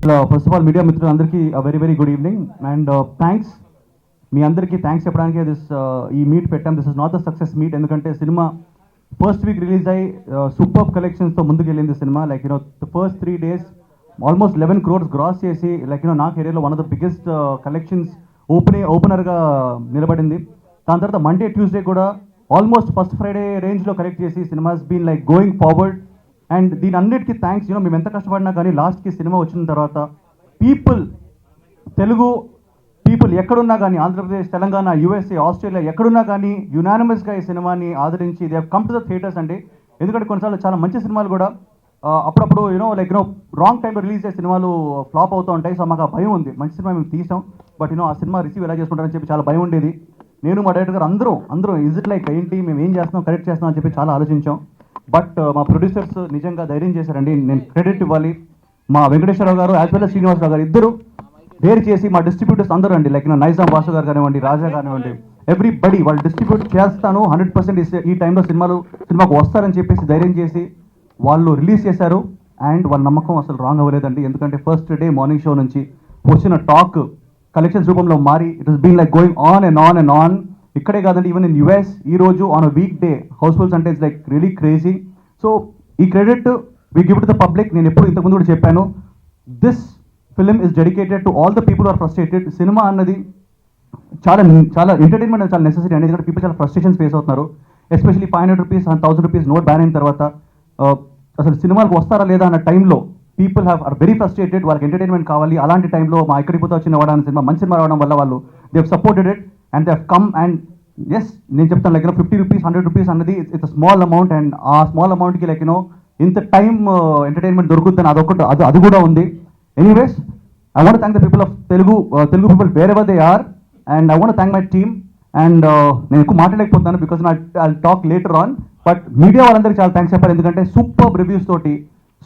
First of all media మిత్రులందరికీ very very good evening and thanks మీ అందరికీ thanks చెప్పడానికి ఈ మీట్ పెట్టాం. This is not the success meet, ఎందుకంటే సినిమా ఫస్ట్ వీక్ రిలీజ్ అయ్యి సూపర్ కలెక్షన్స్తో ముందుకు వెళ్ళింది సినిమా. Like the first 3 days almost 11 crores gross చేసి నా కెరీర్లో one of the biggest collections ఓపెనర్గా నిలబడింది. దాని తర్వాత మండే ట్యూస్డే కూడా ఆల్మోస్ట్ ఫస్ట్ ఫ్రైడే రేంజ్లో కలెక్ట్ చేసి cinema's been like going forward. And దీని అన్నిటికీ థ్యాంక్స్. మేము ఎంత కష్టపడినా కానీ లాస్ట్కి సినిమా వచ్చిన తర్వాత తెలుగు పీపుల్ ఎక్కడున్నా కానీ, ఆంధ్రప్రదేశ్, తెలంగాణ, యూఎస్ఏ, ఆస్ట్రేలియా ఎక్కడున్నా కానీ యునానిమస్గా ఈ సినిమాని ఆదరించి they have come to the theatres అండి. ఎందుకంటే కొన్నిసార్లు చాలా మంచి సినిమాలు కూడా అప్పుడప్పుడు రాంగ్ టైంలో రిలీజ్ అయ్యే సినిమాలు ఫ్లాప్ అవుతూ ఉంటాయి. సో మాకు ఆ భయం ఉంది. మంచి సినిమా మేము తీసాం, బట్ ఆ సినిమా రిసీవ్ ఎలా చేసుకుంటారని చెప్పి చాలా భయం ఉండేది. నేను మా డైరెక్టర్ గారు అందరూ ఇజ్ ఇట్ లైక్ ఏంటి, మేము ఏం చేస్తున్నాం, కరెక్ట్ చేస్తున్నాం అని చెప్పి చాలా ఆలోచించాం. బట్ మా ప్రొడ్యూసర్స్ నిజంగా ధైర్యం చేశారండి. నేను క్రెడిట్ ఇవ్వాలి. మా వెంకటేశ్వరరావు గారు యాజ్ వెల్ as శ్రీనివాసరావు గారు ఇద్దరు డేర్ చేసి, మా డిస్ట్రిబ్యూటర్స్ అందరూ అండి నైజాం వాసు గారు కానివ్వండి, రాజా కానివ్వండి, ఎవ్రీబడి వాళ్ళు డిస్ట్రిబ్యూట్ చేస్తాను 100% ఈ టైంలో సినిమాకు వస్తారని చెప్పేసి ధైర్యం చేసి వాళ్ళు రిలీజ్ చేశారు. అండ్ వాళ్ళ నమ్మకం అసలు రాంగ్ అవ్వలేదండి. ఎందుకంటే ఫస్ట్ డే మార్నింగ్ షో నుంచి వచ్చిన టాక్ కలెక్షన్స్ రూపంలో మారి it has been like going on and on and on. ఇక్కడే కాదండి, ఈవెన్ ఇన్ యుఎస్ ఈ రోజు on a weekday housefuls అంటే it's like really crazy. So ఈ credit we give to the public. నేను ఎప్పుడు ఇంతకుముందు కూడా చెప్పాను, this film is dedicated to all the people are frustrated. Cinema అన్నది చాలా ఎంటర్టైన్మెంట్ అనేది చాలా నెసెసరీ అనేది. ఎందుకంటే పీపుల్ చాలా ఫ్రస్ట్రేషన్స్ ఫేస్ అవుతున్నారు. Especially 500 rupees 1000 rupees note ban అయిన తర్వాత అసలు సినిమాలకు వస్తారా లేదా అన్న టైంలో పీపుల్ ఆర్ వెరీ ఫ్రస్ట్రేటెడ్. వాళ్ళకి ఎంటర్టైన్మెంట్ కావాలి. అలాంటి టైంలో మా ఎక్కడికి పోతే వచ్చిన వాడాలని సినిమా మంచి సినిమా రావడం వల్ల వాళ్ళు they have supported it and they have come. And yes, నేను చెప్తాను 50 rupees 100 rupees అన్నది ఇట్స్ స్మాల్ అమౌంట్. అండ్ ఆ స్మాల్ అమౌంట్కి ఇంత టైం ఎంటర్టైన్మెంట్ దొరుకుతుంది, అది కూడా ఉంది. Anyways, I want to thank the people of Telugu people wherever they are, and I want to thank my team. And నేను ఎక్కువ మాట్లాడలేకపోతున్నాను because I'll talk later on. But media వాళ్ళందరికీ చాలా థ్యాంక్స్ చెప్పాలి. ఎందుకంటే సూపర్ రివ్యూస్ తోటి,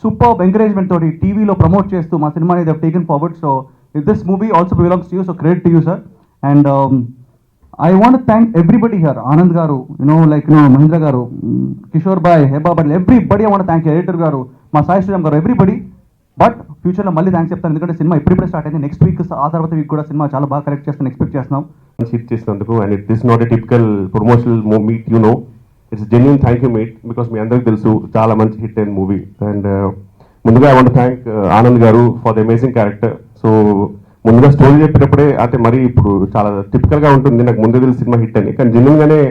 super encouragement తోటి టీవీలో ప్రమోట్ చేస్తూ మా సినిమాని they have taken forward. So this movie also belongs to you, so credit to you sir. And I want to thank everybody here. Anand garu, Mahindra garu, Kishore bhai, Heba bhai, everybody I want to thank you. Editor garu, ma Sai Sriram garu, everybody. But ఫ్యూచర్లో మళ్ళీ thanks చెప్తాను. ఎందుకంటే cinema ఇప్పుడే start అయింది. Next week ఆ తర్వాత week కూడా cinema చాలా బాగా కరెక్ట్ చేస్తాను ఎక్స్పెక్ట్ చేస్తున్నాం. హిట్ చేసినందుకు. And it is not a typical promotional meet, it's genuine thank you meet, because మీ అందరికి తెలుసు చాలా మంచి హిట్ అయిన మూవీ. అండ్ ముందుగా I want thank Anand garu for the amazing character. So ముందుగా స్టోరీ చెప్పేటప్పుడే అంటే మరి ఇప్పుడు చాలా టిపికల్గా ఉంటుంది, నాకు ముందు తెలిసి సినిమా హిట్ అని, కానీ జెన్యూన్గానే